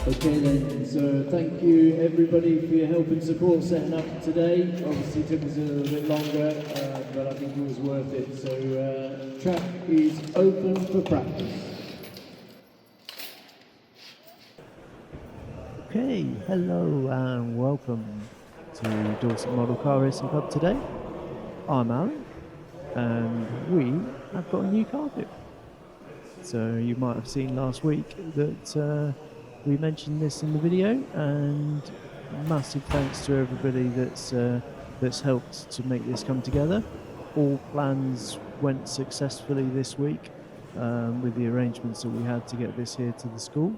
Okay then, so thank you everybody for your help and support setting up today. Obviously it took us a little bit longer, but I think it was worth it. So track is open for practice. Okay, hello and welcome to Dorset Model Car Racing Club today. I'm Alan and we have got a new carpet. So you might have seen last week that we mentioned this in the video, and massive thanks to everybody that's helped to make this come together. All plans went successfully this week with the arrangements that we had to get this here to the school.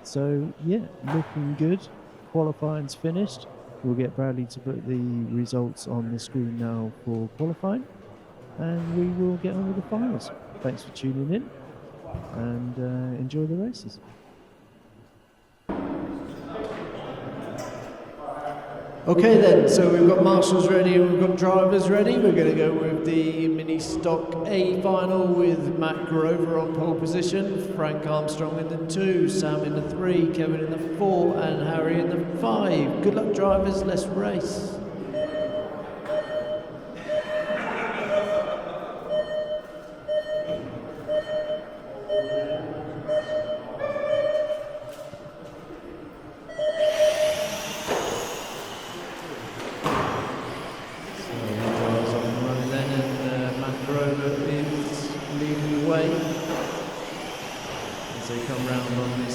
So yeah, looking good. Qualifying's finished. We'll get Bradley to put the results on the screen now for qualifying, and we will get on with the finals. Thanks for tuning in and enjoy the races. Okay then, so we've got marshals ready and we've got drivers ready. We're going to go with the mini stock A final with Matt Grover on pole position, Frank Armstrong in the 2, Sam in the 3, Kevin in the 4 and Harry in the 5. Good luck drivers, let's race.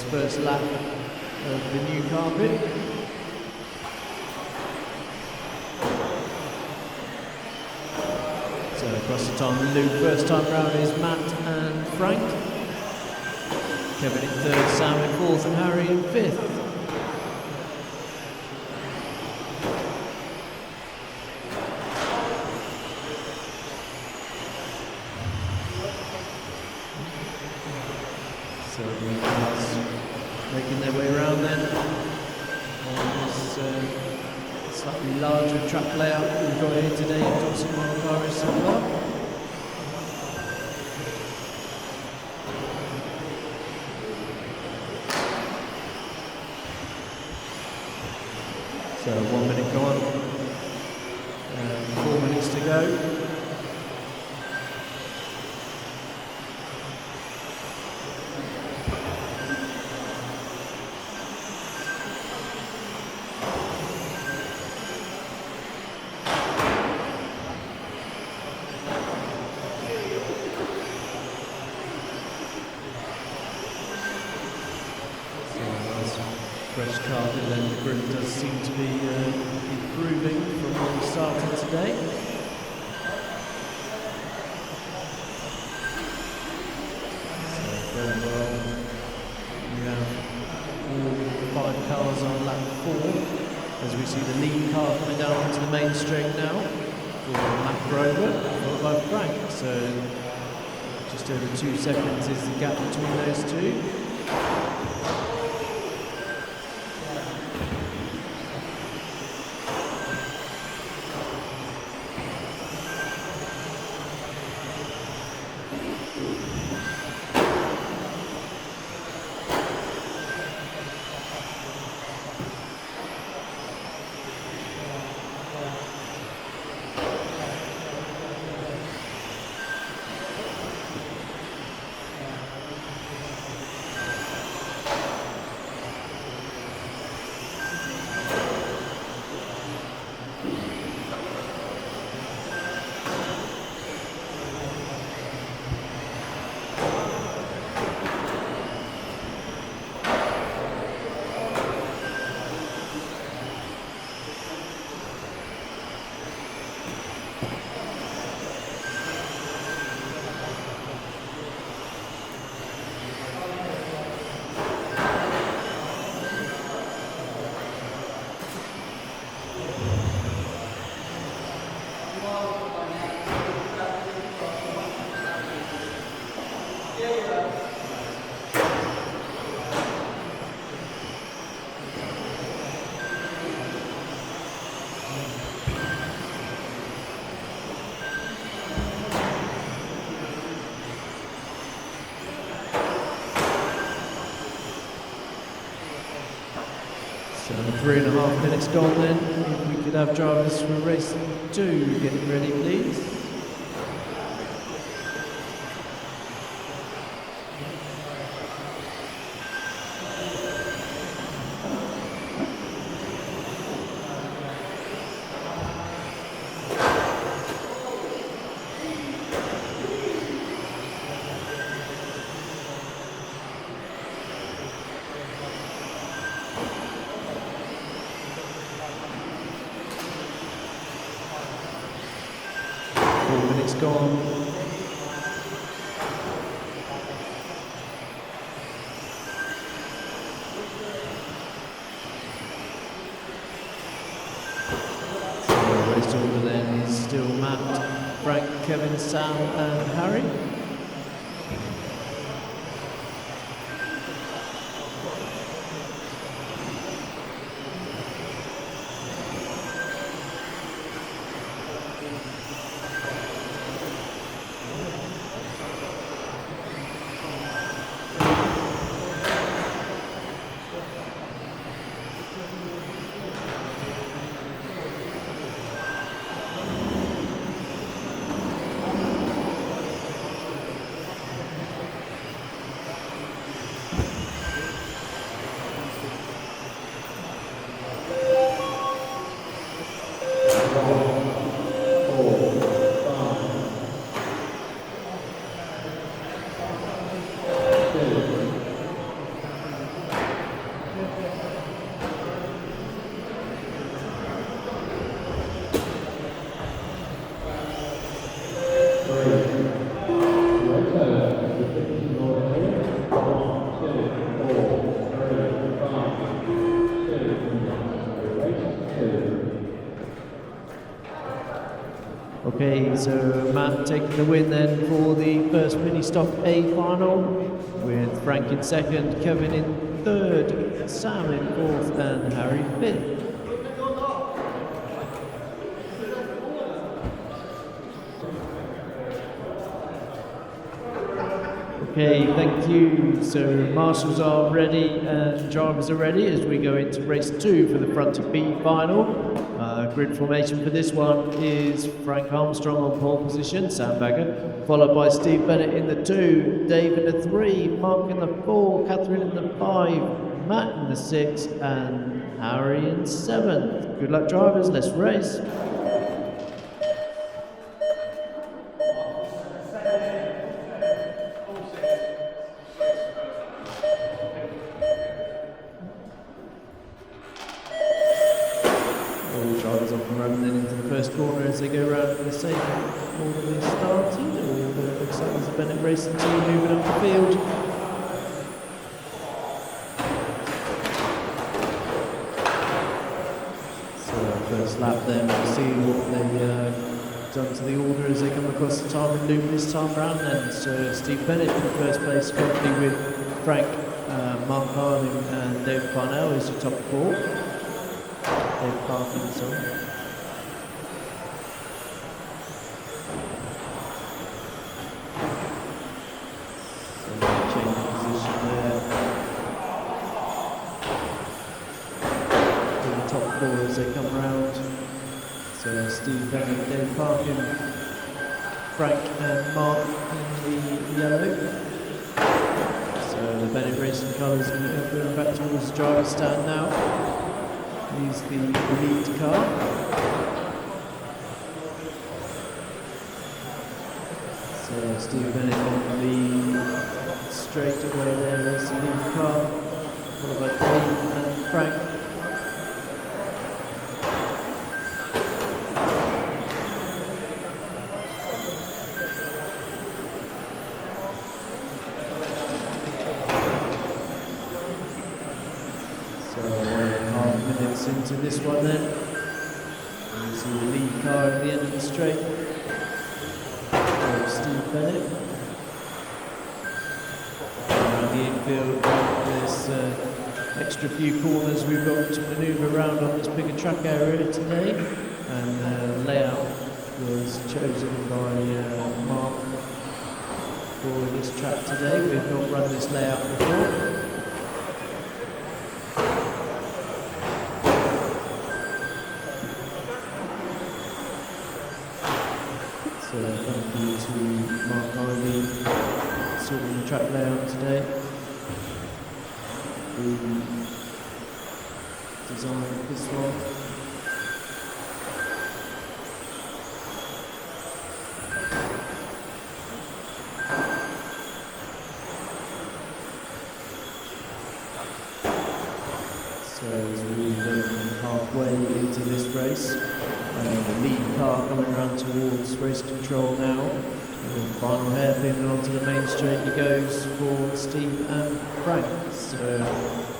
First lap of the new carpet. So across the time loop, first time round is Matt and Frank. Kevin in 3rd, Sam in 4th and Harry in 5th. So the cars making their way around then on this slightly larger track layout that we've got here today at Dorset Model Car Racing Club. So 1 minute gone and 4 minutes to go. Fresh carpet, then the group does seem to be improving from where we started today. So very well. We have all 5 cars on lap 4 as we see the lead car coming down onto the main straight now for Matt Grover, followed by Frank. So just over 2 seconds is the gap between those two. So 3.5 minutes gone then. If we could have drivers for race 2 getting ready, please. It's gone. So race order then is still Matt, Frank, Kevin, Sam and Harry. Okay, so Matt taking the win then for the first mini stock A final, with Frank in second, Kevin in third, Sam in fourth and Harry fifth. Okay, thank you. So marshals are ready and drivers are ready as we go into race 2 for the Frontie B final. Grid formation for this one is Frank Armstrong on pole position, sandbagger, followed by Steve Bennett in the 2, Dave in the 3, Mark in the 4, Catherine in the 5, Matt in the 6 and Harry in 7th. Good luck drivers, let's race. Drivers off and running then into the first corner as they go around in the same order they started. It looks like there's a Bennett racing team moving up the field. So first lap then, we'll see what they've done to the order as they come across the timing loop this time round. And so Steve Bennett in first place, currently with Frank, Mark Harding and Dave Parnell is the top 4. They're parking, sorry. So change of position there. To the top 4 as they come round. So Steve Bennett, Dave Parkin, Frank and Mark in the yellow. So the Bennett Racing colours going back towards the driver's stand now. He's the lead car. So Steve Bennett on the straightaway there is the lead car, followed by Dave and Frank. So 1.5 minutes into this one then. You see the lead car at the end of the straight. Steve Bennett. Around the infield, there's extra few corners we've got to manoeuvre around on this bigger track area today, and layout was chosen by Mark for this track today. We've not run this layout before. So thank you to Mark Ivey sorting the track layout today. We designed this one. So as we go halfway into this race, the lead car coming around towards race control now. And final hairpin and onto the main straight he goes for Steve and Frank. So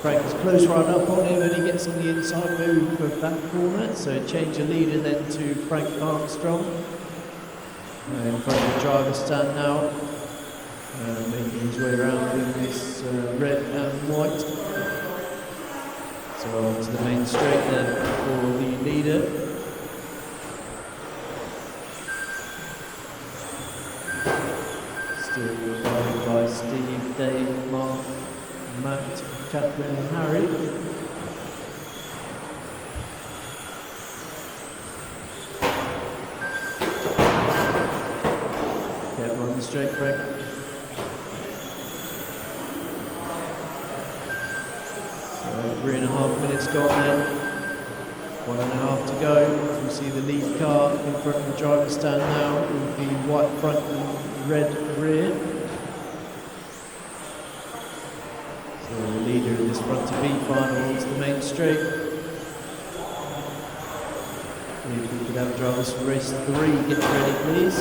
Frank is close right up on him and he gets on the inside move of that corner. So change of leader then to Frank Armstrong. In front of the driver's stand now. Making his way around in this red and white. So onto the main straight then for the leader. Still followed by Steve, Dave, Mark, Matt, Catherine and Harry. Careful on the straight, Frank. So 3.5 minutes gone then. 1.5 to go. We see the lead car in front of the driver's stand now with the white front and red rear. So the leader in this Frontie B final onto the main straight. If we could have drivers for race 3 get ready please.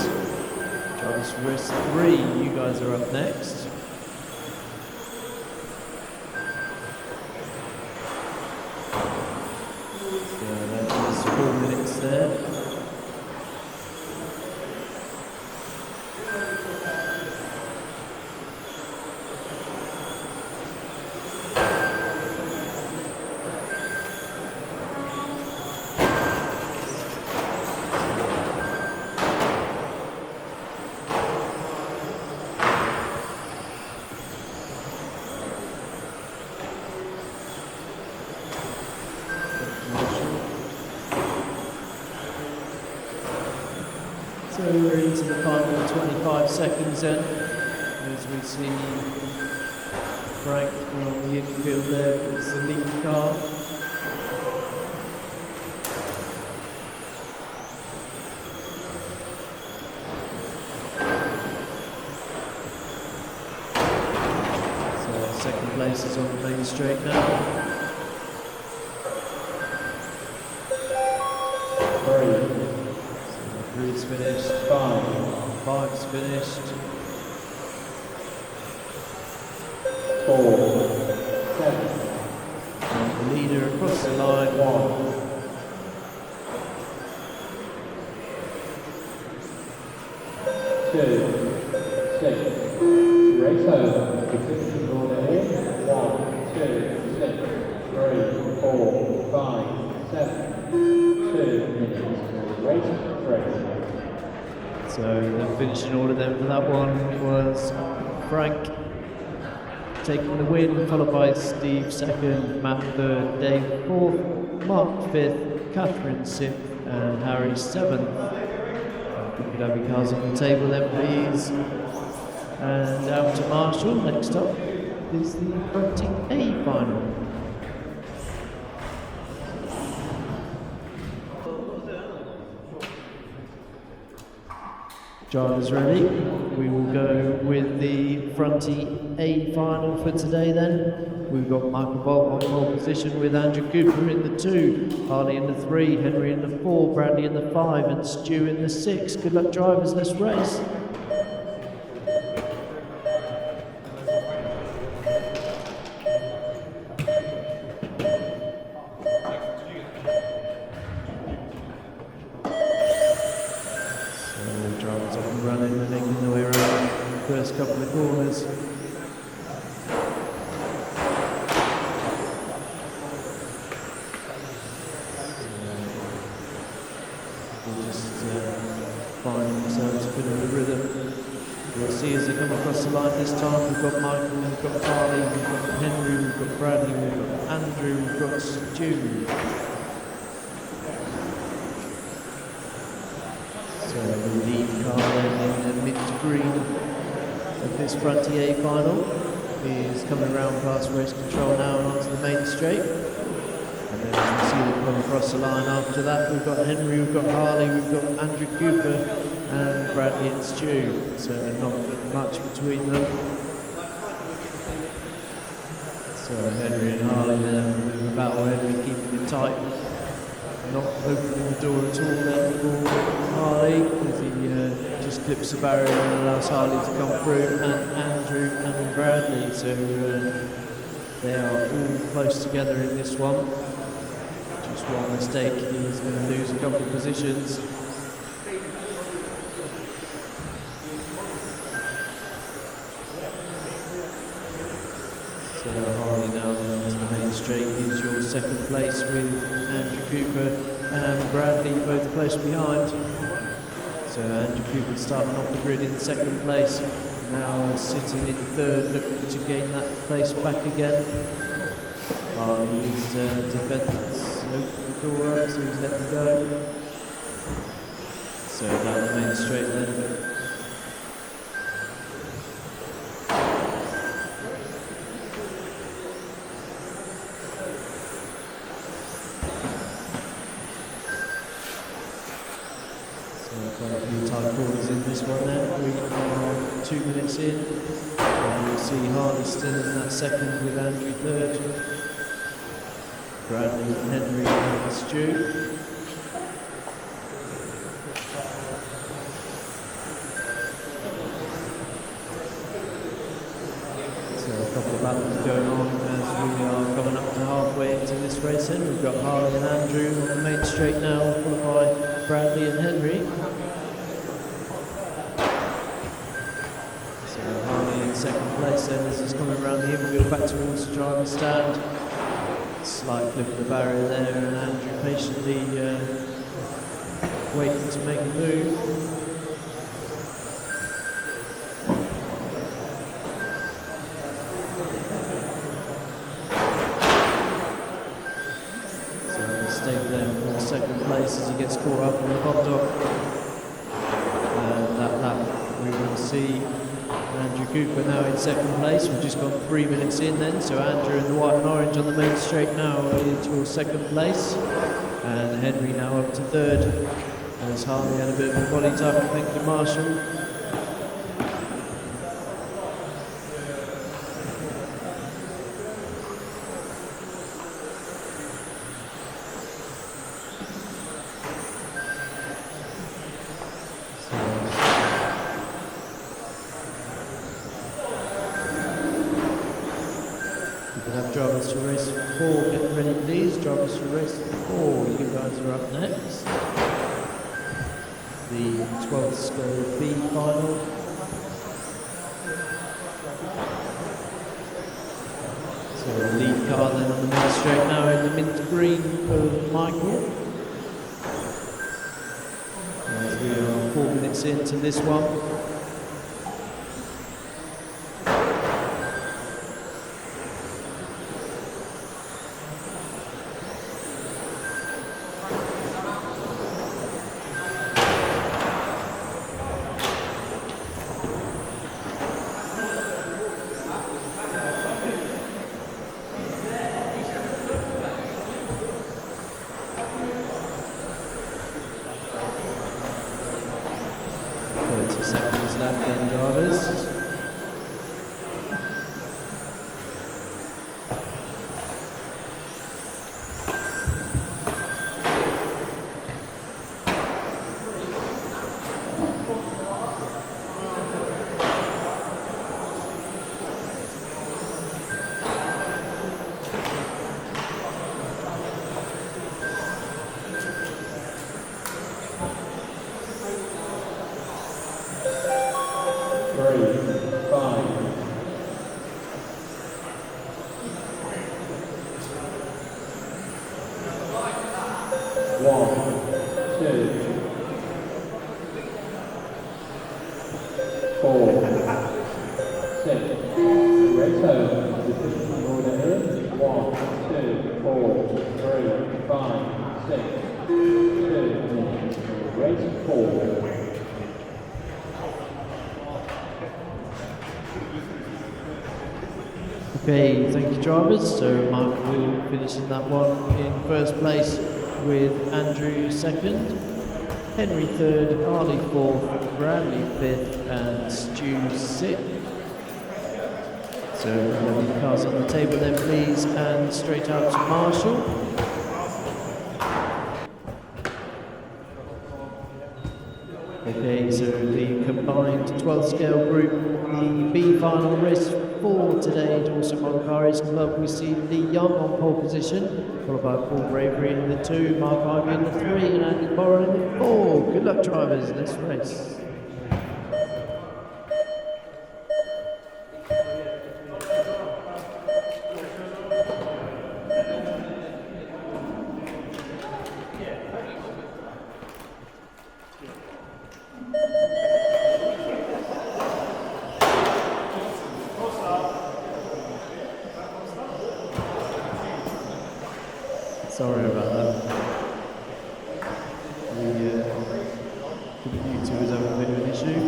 Drivers for race 3, you guys are up next. So that is 4 minutes there. So we're into the final 25 seconds then, as we see Frank on the infield there, it's the lead car. So second place is on the main straight now. 3's finished, 5's finished, 4, 7, and the leader across the line, 1, 2, 6, race over, position order in, 1, 2, 6, 3, 4, 5, 7, 2 minutes, race. So the finishing order then for that one was Frank taking the win, followed by Steve second, Matt third, Dave fourth, Mark fifth, Catherine sixth and Harry seventh. If you could have your cards on the table then please. And out to Marshall, next up is the Frontie A final. Drivers ready? We will go with the Frontie A final for today then. We've got Michael Bolt on pole position with Andrew Cooper in the 2, Harley in the 3, Henry in the 4, Bradley in the 5 and Stu in the 6. Good luck drivers, let's race. running and making their way around the first couple of corners. We'll just find themselves a bit of a rhythm. We'll see as they come across the line this time. We've got Michael, we've got Harley, we've got Henry, we've got Bradley, we've got Andrew, we've got Stu. So the lead car then in the mint green of this Frontie A final is coming around past race control now and onto the main straight. And then as we see them come across the line after that, we've got Henry, we've got Harley, we've got Andrew Cooper and Bradley and Stu. So not much between them. So Henry and Harley then with a battle. Henry keeping it tight, not opening the door at all then for Harley as he just clips the barrier and allows Harley to come through, and Andrew and Bradley. So they are all close together in this one. Just one mistake, he's going to lose a couple of positions. So Harley now onto the main straight is your second place with Andrew Cooper and Bradley both close behind. So Andrew Cooper starting off the grid in second place, now sitting in third, looking to gain that place back again. Harley's defence opened the door up, so he's let them go. So down the main straight then. Quite a few tight corners in this one then. We are 2 minutes in. And you'll see Harley still in that second with Andrew third. Bradley, Henry and Stu. So a couple of battles going on as we are coming up to halfway into this race then. We've got Harley and Andrew on the main straight now, followed by Bradley and Henry. So Harley in second place then as he's coming around the infield back towards the driver's stand. Slight flip of the barrier there, and Andrew patiently waiting to make a move. So a mistake there for second place as he gets caught up in the hot dog. And that lap we will see Andrew Cooper now in second place. We've just gone 3 minutes in then, so Andrew in the white and orange on the main straight now into your second place, and Henry now up to third as Harley had a bit of a body tap, I think, to Marshall. Drivers to race 4, get ready please. Drivers to race 4, you guys are up next. The 12th School B final. So the lead car then on the main straight now in the mint green of Michael. As we are 4 minutes into this one. Seconds left then, drivers. Okay, thank you drivers. So Mark will finish in that one in first place with Andrew second, Henry third, Harley fourth, Bradley fifth and Stu sixth. So leave the cars on the table then please and straight out to Marshall. Okay, so the combined 12 scale group, the B final race for today, Dorset Model Car Racing Club. We see Lee Young on pole position, followed by Paul Bravery in the 2, Mark Ivy in the 3, and Andy Borrow in the 4. Good luck drivers, let's race. Sorry about that. The computer was having a bit of an issue.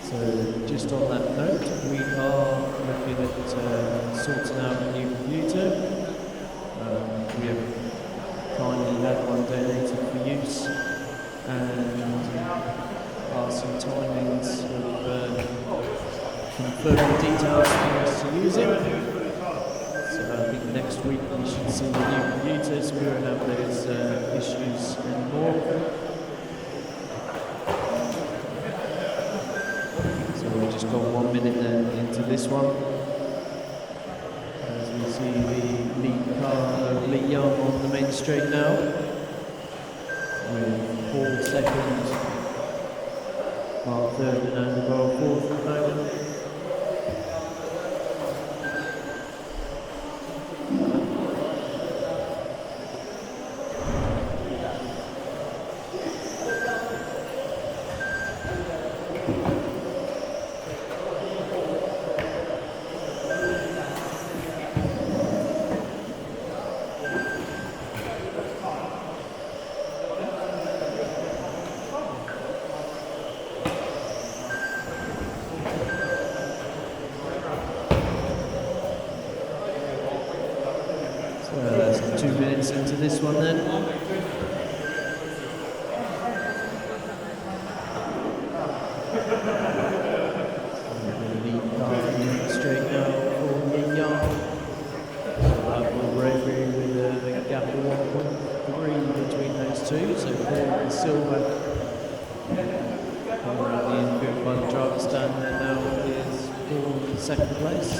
So just on that note, we are looking at sorting out a new computer. We have kindly had one donated for use and are some timings of confirming details for us to use it. So I think next week we should see the new computer so we won't have those issues anymore. We've just got 1 minute then into this one. As we see the lead car of Lee Young on the main straight now. With Paul second, Mark third and Andy Borrow fourth at the moment. That's 2 minutes into this one then. The lead car in straight now for Lee Young. Paul Bravery with a gap of 1.3 between those two. So Paul and Silver come around the infield by the driver stand there now is Paul in second place.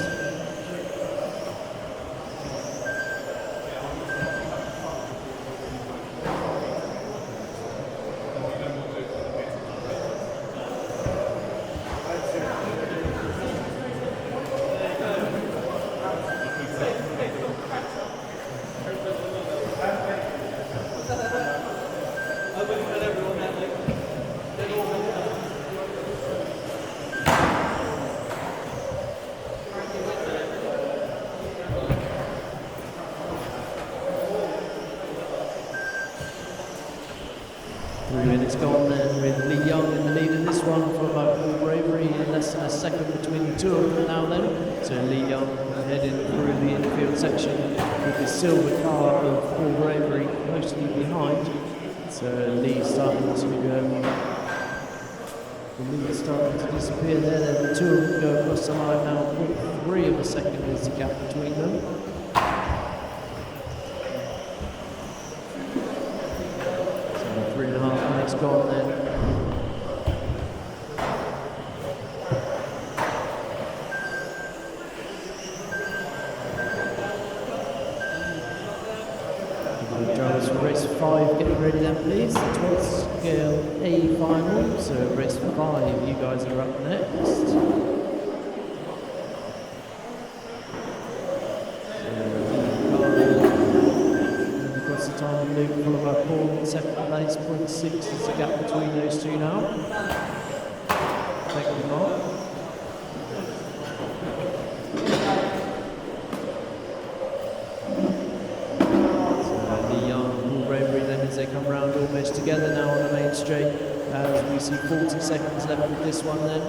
It's gone then with Lee Young in the lead in this one, followed by Paul Bravery in less than a second between the two of them now then. So Lee Young heading through the infield section with the silver car of Paul Bravery mostly behind. So Lee starting to the lead starting to disappear there. Then the two of them go across the line now. 0.3 of a second is the gap between them. So 3.5 minutes drivers gone then. Drivers for race 5, get ready then please. 12th scale A final, so race 5, you guys are up next. And across the time loop, followed by Paul in second place, 0.6 is the gap between those two now. Thank you, Mark. As they come round almost together now on the main straight, as we see 40 seconds left with this one then.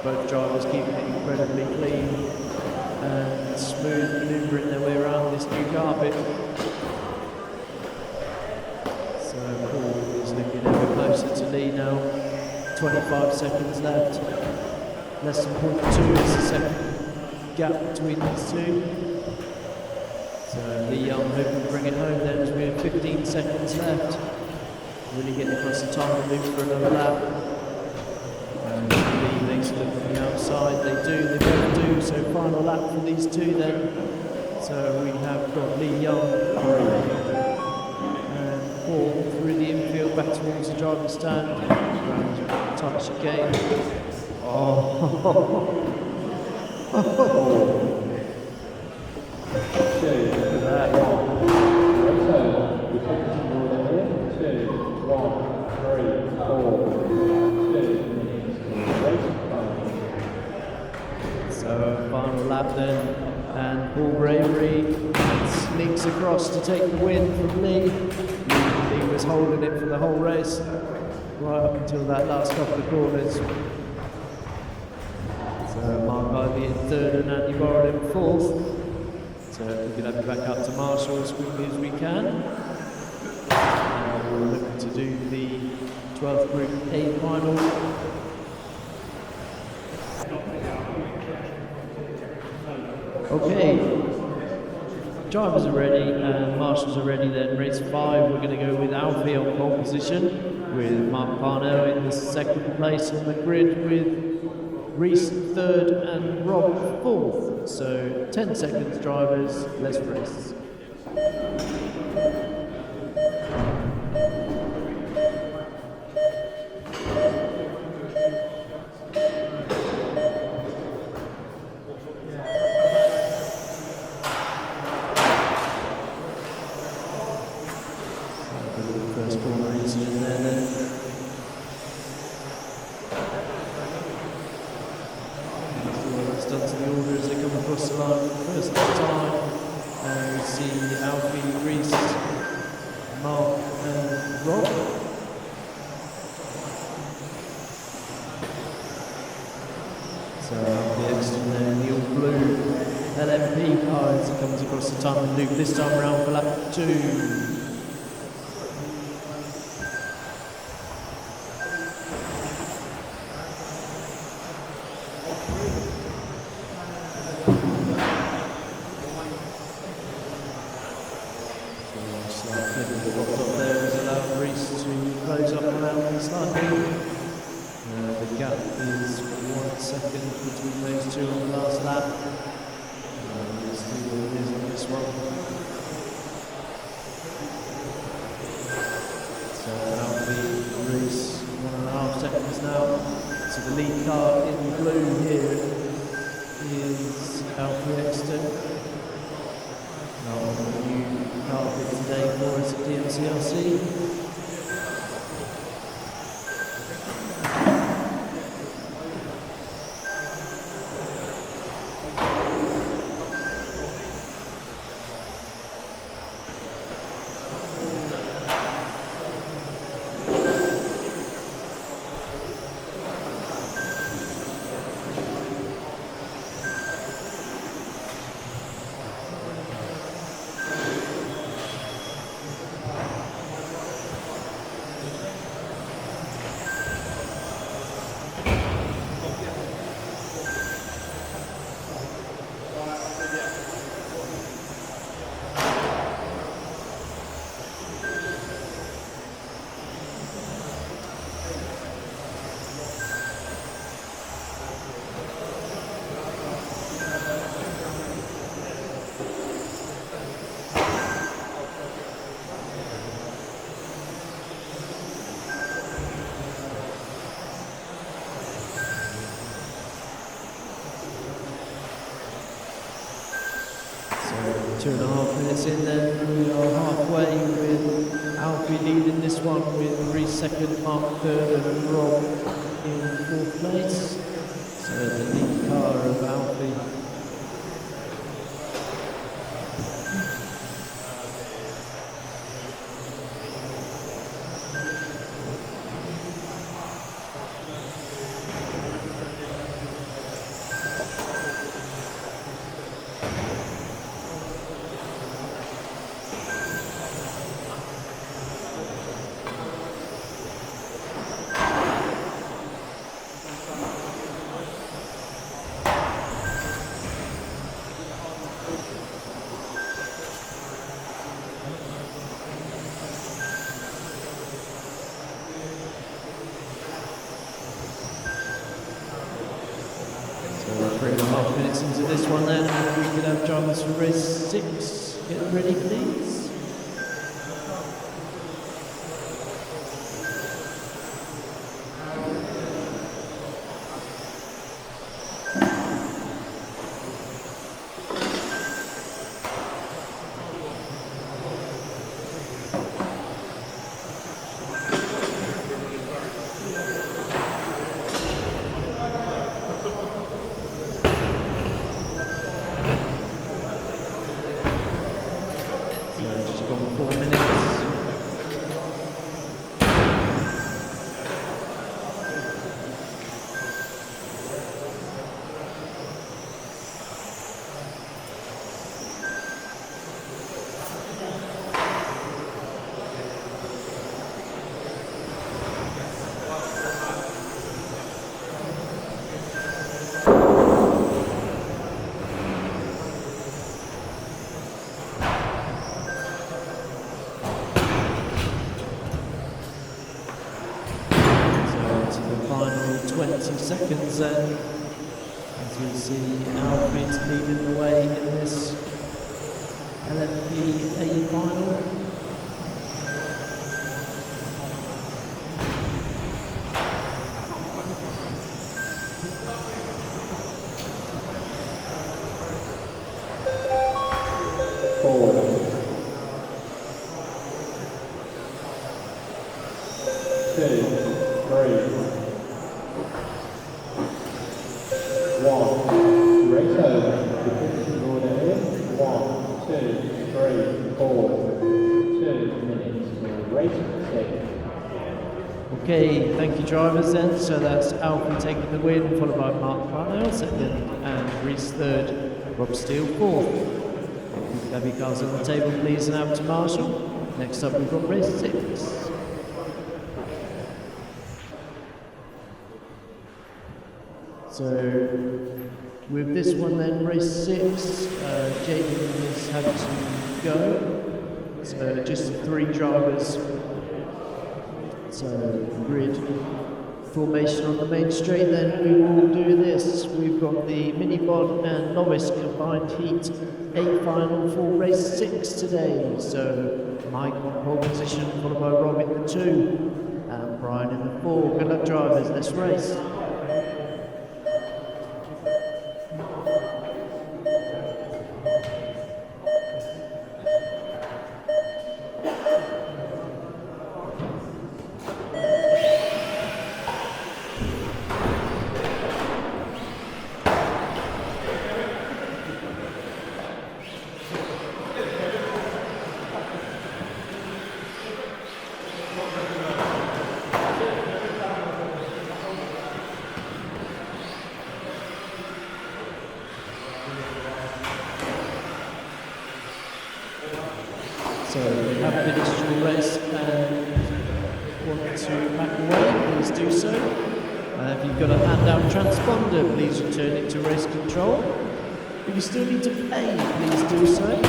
Both drivers keeping it incredibly clean and smooth, manoeuvring their way around this new carpet. So Paul is looking ever closer to Lee now. 25 seconds left. Less than 0.2 is the second gap between these two. So Lee Young hoping to bring it home then as we have 15 seconds left. Really getting across the time loop for another lap. And Lee makes a look on the outside. They both do. So final lap for these two then. So we have got Lee Young and Paul through the infield back towards the driver's stand. Around touch again. Oh. So final lap then, and Paul Bravery sneaks across to take the win from Lee. Lee was holding it for the whole race, right up until that last couple of corners. So Mark Ivey in third and Andy Borrell in fourth. So we can have it back up to Marshall as quickly as we can. And we'll look to do the 12th Group A final. Okay, drivers are ready and marshals are ready then. Race 5, we're going to go with Alfie on pole position, with Mark Parnell in the second place on the grid, with Reese third and Rob fourth. So 10 seconds drivers, let's race. First corner incident there then. Done to the order as they come across the line for the first time. We see Alfie, Reese, Mark and Rob. So Alfie Exton there in the all blue LMP car as he comes across the time loop, this time around for lap 2. The gap is 1 second between those two on the last lap. Let's see what it is on this one. So Alfie Reese 1.5 seconds now. So the lead car in blue here is Alfie Exton. Now on the new carpet today for us at DMCRC. 2.5 minutes in then, we are halfway with Alfie leading this one with Reese second, Mark third and Rob in fourth place. So the lead car of Alfie. So 3.5 minutes into this one then, if we could have drivers for race 6 get ready please. Just gone 4 minutes. Final 20 seconds then, as we see Alfred leading the way in this LFP A final. Okay, thank you drivers then. So that's Alfie taking the win, followed by Mark Parnell second and Reese third, Rob Steele fourth. Have your cars on the table please and out to Marshall. Next up we've got race 6. So with this one then, race 6, Jaden has had to go. So just 3 drivers. So grid formation on the main straight then we will do this. We've got the minibot and novice combined heat A final for race 6 today. So Mike on pole position, followed by Rob in the 2 and Brian in the 4. Good luck drivers, let's race. So if you have finished your race and want to back away, please do so. If you've got a handout transponder, please return it to race control. If you still need to pay, please do so.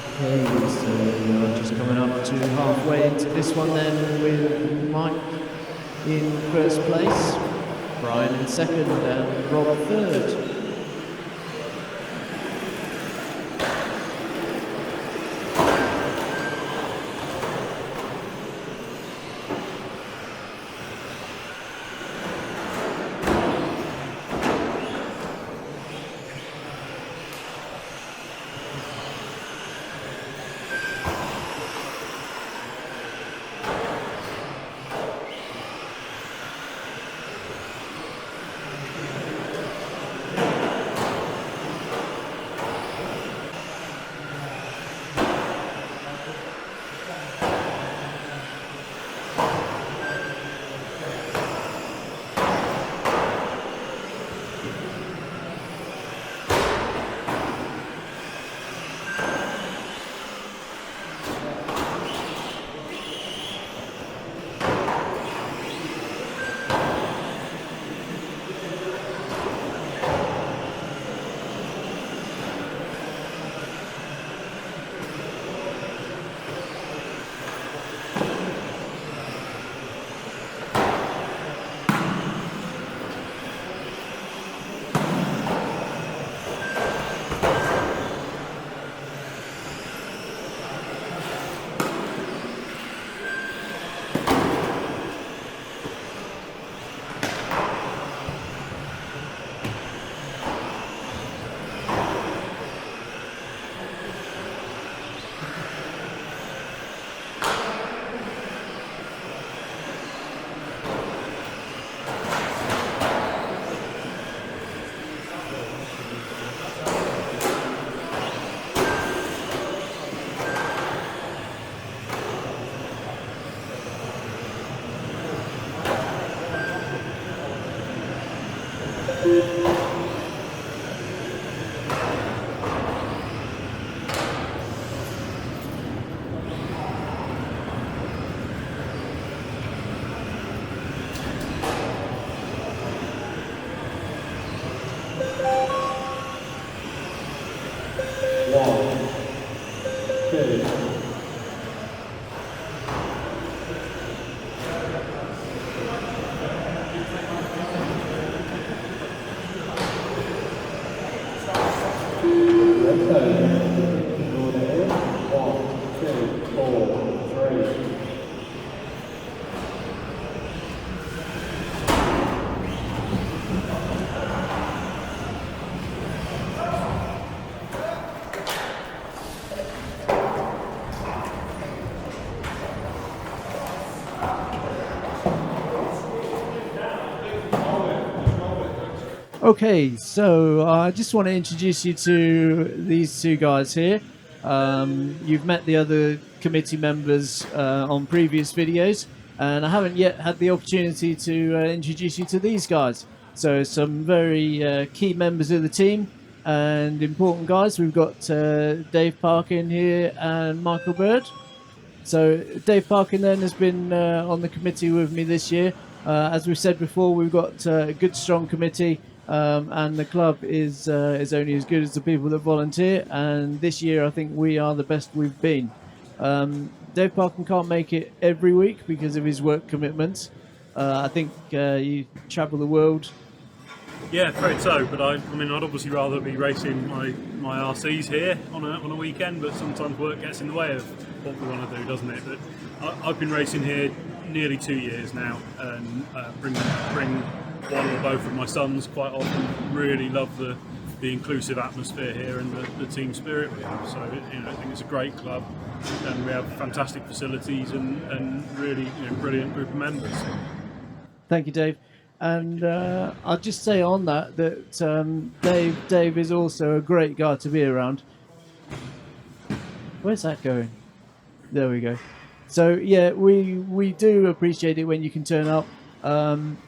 Okay, so we're just coming up to halfway into this one then, with Mike in first place, Brian in second, and Rob third. Okay, so I just want to introduce you to these two guys here. You've met the other committee members on previous videos, and I haven't yet had the opportunity to introduce you to these guys. So some very key members of the team and important guys. We've got Dave Parkin here and Michael Bird. So Dave Parkin then has been on the committee with me this year. As we've said before, we've got a good, strong committee. And the club is only as good as the people that volunteer, and this year I think we are the best we've been. Dave Parkin can't make it every week because of his work commitments. I think you travel the world. Yeah, afraid so. But I mean, I'd obviously rather be racing my RCs here on a weekend. But sometimes work gets in the way of what we want to do, doesn't it? But I've been racing here nearly 2 years now, and bring one or both of my sons quite often. Really love the inclusive atmosphere here and the team spirit we have. So I think it's a great club, and we have fantastic facilities and really brilliant group of members. Thank you, Dave. And I'll just say on that Dave is also a great guy to be around. Where's that going? There we go. So yeah, we do appreciate it when you can turn up.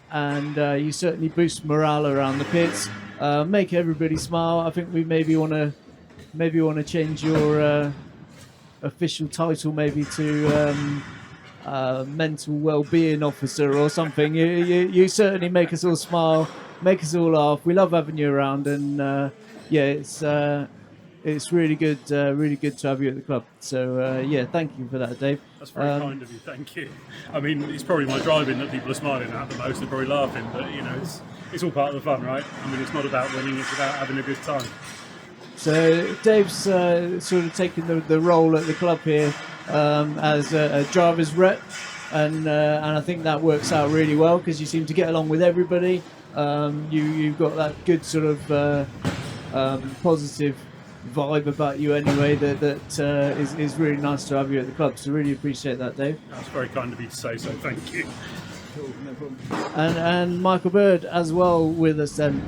And you certainly boost morale around the pits, make everybody smile. I think we maybe want to change your official title maybe to mental well-being officer or something. You certainly make us all smile, make us all laugh. We love having you around, and yeah, it's it's really good to have you at the club. So yeah, thank you for that, Dave. That's very kind of you, thank you. I mean, it's probably my driving that people are smiling at the most, they're probably laughing, but you know, it's all part of the fun, right? I mean, it's not about winning, it's about having a good time. So Dave's sort of taking the role at the club here as a driver's rep, and I think that works out really well because you seem to get along with everybody. You've got that good sort of positive vibe about you anyway that is really nice to have you at the club. So really appreciate that, Dave. That's very kind of you to say so, thank you. Cool, no problem. And Michael Bird as well with us then.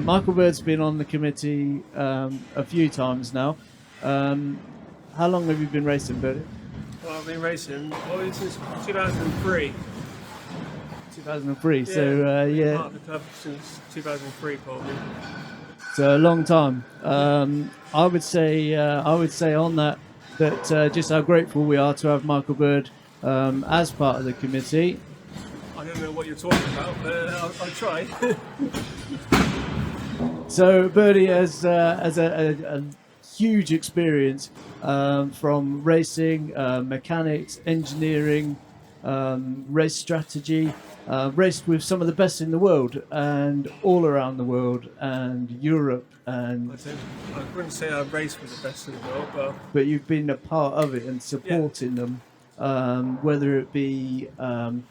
Michael Bird's been on the committee a few times now. How long have you been racing, Bird? Well, I've been racing since 2003. 2003, Yeah, so yeah. Part of the club since 2003, probably. So a long time. I would say on that just how grateful we are to have Michael Bird as part of the committee. I don't know what you're talking about, but I'll try. So Birdie has a huge experience from racing, mechanics, engineering, race strategy. Raced with some of the best in the world and all around the world and Europe, and I wouldn't say I've raced with the best in the world, but you've been a part of it and supporting them, whether it be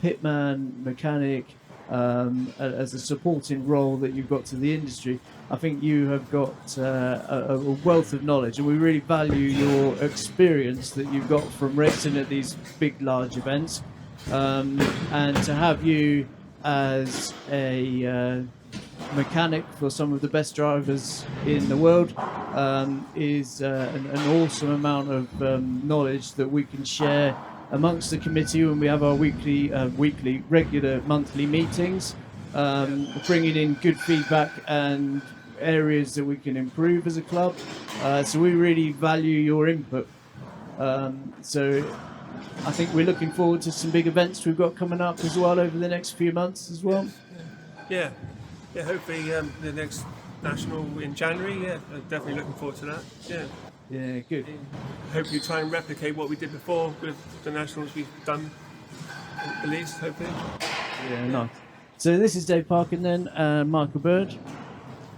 pitman, mechanic, as a supporting role that you've got to the industry. I think you have got a wealth of knowledge, and we really value your experience that you've got from racing at these big, large events. And to have you as a mechanic for some of the best drivers in the world is an awesome amount of knowledge that we can share amongst the committee when we have our regular monthly meetings, bringing in good feedback and areas that we can improve as a club. So we really value your input. So I think we're looking forward to some big events we've got coming up as well over the next few months as well. Yeah, hopefully the next national in January. Yeah, I'm definitely looking forward to that. Yeah, good. Hopefully try and replicate what we did before with the nationals we've done, at least, hopefully. Yeah, nice. So this is Dave Parkin then, Michael Bird,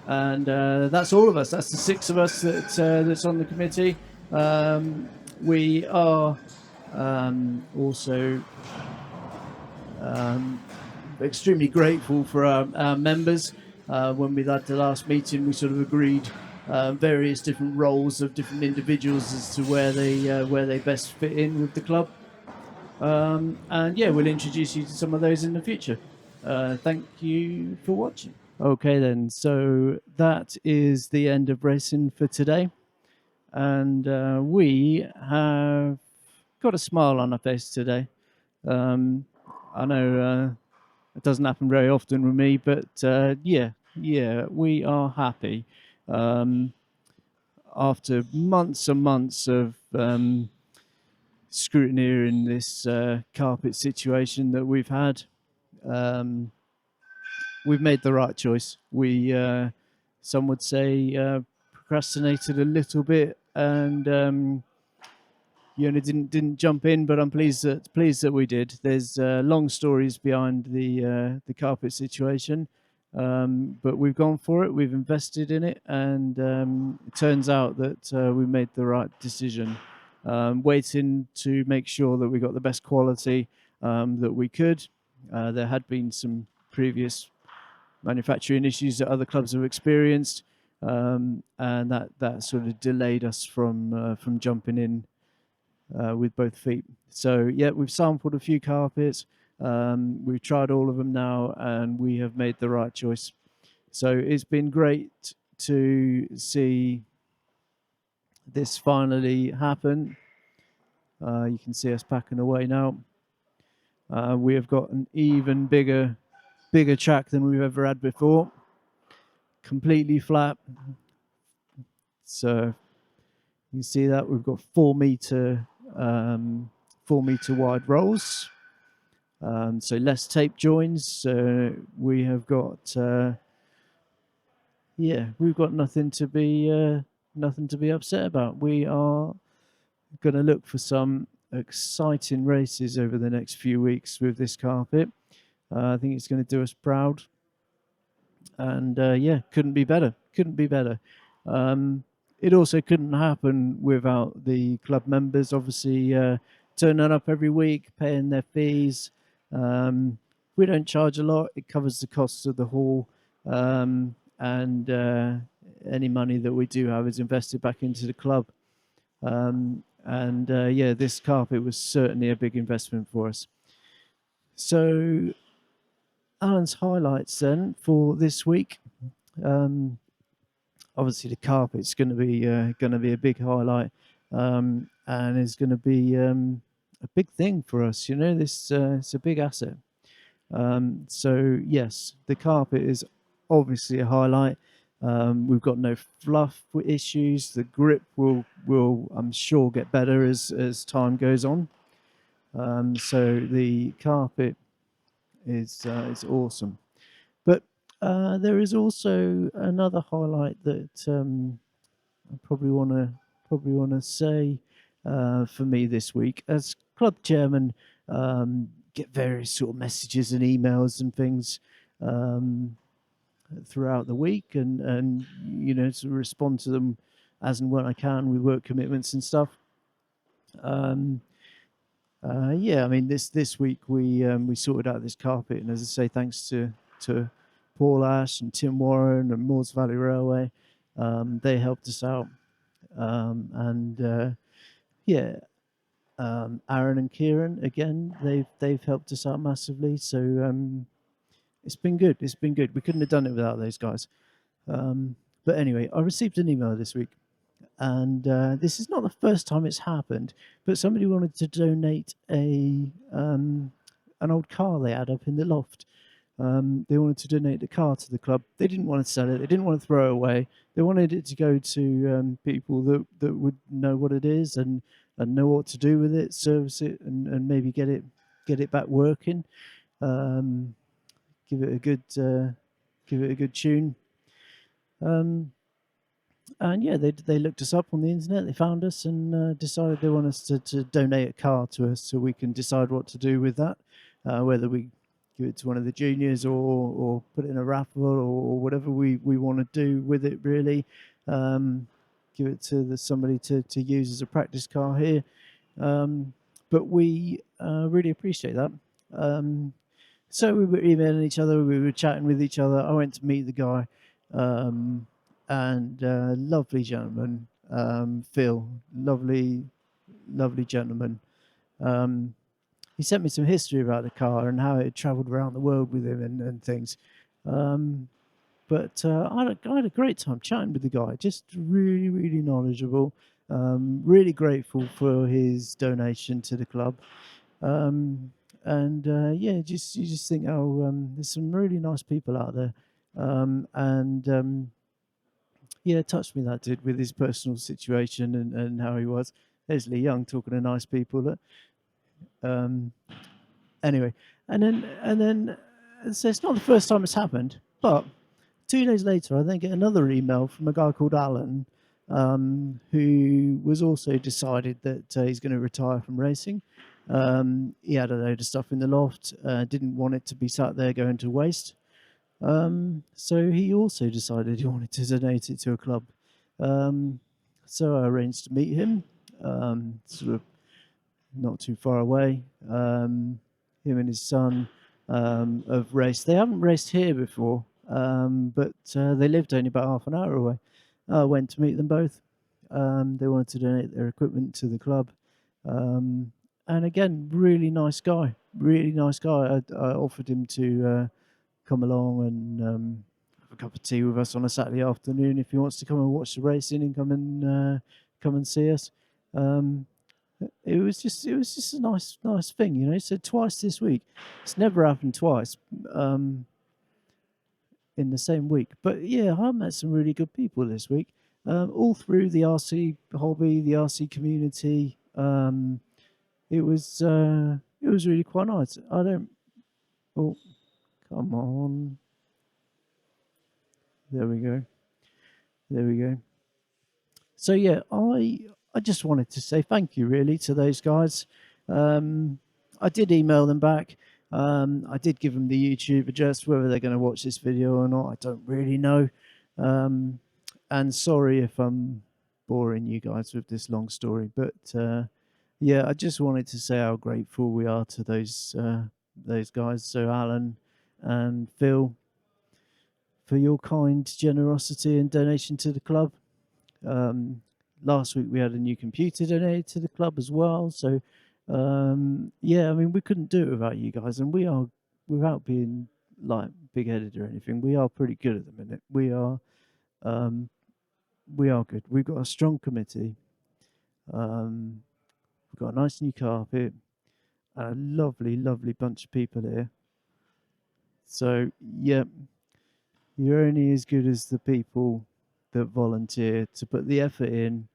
and that's all of us. That's the six of us that's on the committee. We are also extremely grateful for our members. When we had the last meeting, we sort of agreed various different roles of different individuals as to where they best fit in with the club. And yeah, we'll introduce you to some of those in the future. Thank you for watching. Okay then, so that is the end of racing for today. And we have got a smile on our face today. I know it doesn't happen very often with me, but yeah, we are happy. After months and months of scrutiny in this carpet situation that we've had, we've made the right choice. We, some would say, procrastinated a little bit and didn't jump in, but I'm pleased that we did. There's long stories behind the carpet situation, but we've gone for it. We've invested in it, and it turns out that we made the right decision. Waiting to make sure that we got the best quality that we could. There had been some previous manufacturing issues that other clubs have experienced, and that sort of delayed us from jumping in with both feet. So yeah, we've sampled a few carpets. We've tried all of them now, and we have made the right choice. So it's been great to see this finally happen. You can see us packing away now. We have got an even bigger track than we've ever had before. Completely flat. So you see that we've got 4 meter wide rolls. So less tape joins. We have got we've got nothing to be nothing to be upset about. We are going to look for some exciting races over the next few weeks with this carpet. I think it's going to do us proud. And yeah, couldn't be better. Couldn't be better. It also couldn't happen without the club members, obviously, turning up every week, paying their fees. We don't charge a lot. It covers the costs of the hall. And any money that we do have is invested back into the club. Yeah, this carpet was certainly a big investment for us. So Alan's highlights then for this week. Obviously, the carpet's going to be a big highlight, and is going to be a big thing for us. You know, this it's a big asset. So yes, the carpet is obviously a highlight. We've got no fluff issues. The grip will I'm sure get better as time goes on. So the carpet is awesome. But there is also another highlight that I probably want to say for me this week as club chairman. Get various sort of messages and emails and things throughout the week, and you know, to respond to them as and when I can with work commitments and stuff. Yeah, I mean this week we sorted out this carpet, and as I say, thanks to Paul Ash and Tim Warren and Moors Valley Railway, they helped us out, yeah. Aaron and Kieran again, they've helped us out massively. So it's been good. It's been good. We couldn't have done it without those guys. But anyway, I received an email this week, and this is not the first time it's happened. But somebody wanted to donate an old car they had up in the loft. They wanted to donate the car to the club. They didn't want to sell it. They didn't want to throw it away. They wanted it to go to people that would know what it is and know what to do with it, service it, and maybe get it back working. Give it a good tune. And yeah, they looked us up on the internet. They found us and decided they want us to donate a car to us, so we can decide what to do with that, whether we give it to one of the juniors or put it in a raffle or whatever we want to do with it, really. Give it to somebody to use as a practice car here. But we really appreciate that. So we were emailing each other, we were chatting with each other. I went to meet the guy, and lovely gentleman, Phil, lovely gentleman. He sent me some history about the car and how it had travelled around the world with him and things. But I had a great time chatting with the guy. Just really, really knowledgeable. Really grateful for his donation to the club. Yeah, you just think, there's some really nice people out there. Yeah, it touched me, that did, with his personal situation and how he was. There's Lee Young talking to nice people. Anyway, and then so it's not the first time it's happened, but 2 days later, I then get another email from a guy called Alan, who was also decided that he's going to retire from racing. He had a load of stuff in the loft, didn't want it to be sat there going to waste. So he also decided he wanted to donate it to a club. So I arranged to meet him, sort of not too far away. Him and his son have raced. They haven't raced here before, but they lived only about half an hour away. I went to meet them both. They wanted to donate their equipment to the club. And again, really nice guy. Really nice guy. I offered him to come along and have a cup of tea with us on a Saturday afternoon if he wants to come and watch the racing and come and see us. It was just a nice thing, you know. So twice this week. It's never happened twice in the same week. But yeah, I met some really good people this week, all through the RC hobby, the RC community. It was really quite nice. Oh, come on. There we go. So yeah, I just wanted to say thank you really to those guys. I did email them back. I did give them the YouTube address. Whether they're going to watch this video or not, I don't really know. And sorry if I'm boring you guys with this long story, but yeah, I just wanted to say how grateful we are to those guys. So Alan and Phil, for your kind generosity and donation to the club. Last week we had a new computer donated to the club as well. So yeah, I mean we couldn't do it without you guys, and we are, without being like big-headed or anything, we are pretty good at the minute. We are good. We've got a strong committee. We've got a nice new carpet, and a lovely, lovely bunch of people here. So yeah, you're only as good as the people that volunteer to put the effort in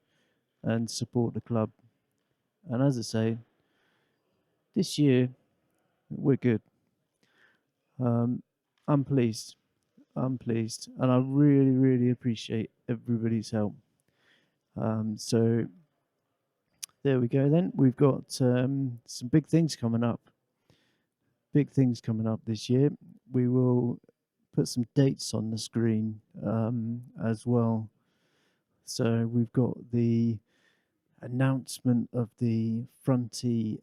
and support the club. And as I say, this year we're good. I'm pleased. I'm pleased, and I really, really appreciate everybody's help. So there we go. Then we've got some big things coming up. Big things coming up this year. We will put some dates on the screen as well. So we've got the announcement of the Frontie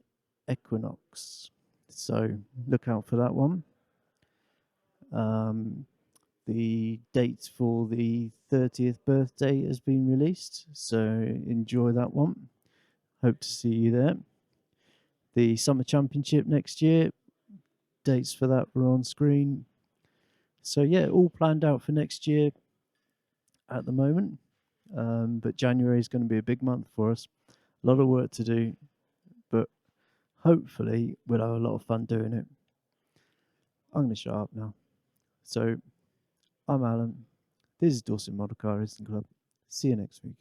equinox. So look out for that one. The date for the 30th birthday has been released, so enjoy that one. Hope to see you there. The Summer Championship next year, dates for that were on screen. So yeah, all planned out for next year at the moment. But January is going to be a big month for us. A lot of work to do, but hopefully we'll have a lot of fun doing it. I'm going to shut up now. So I'm Alan. This is Dorset Model Car Racing Club. See you next week.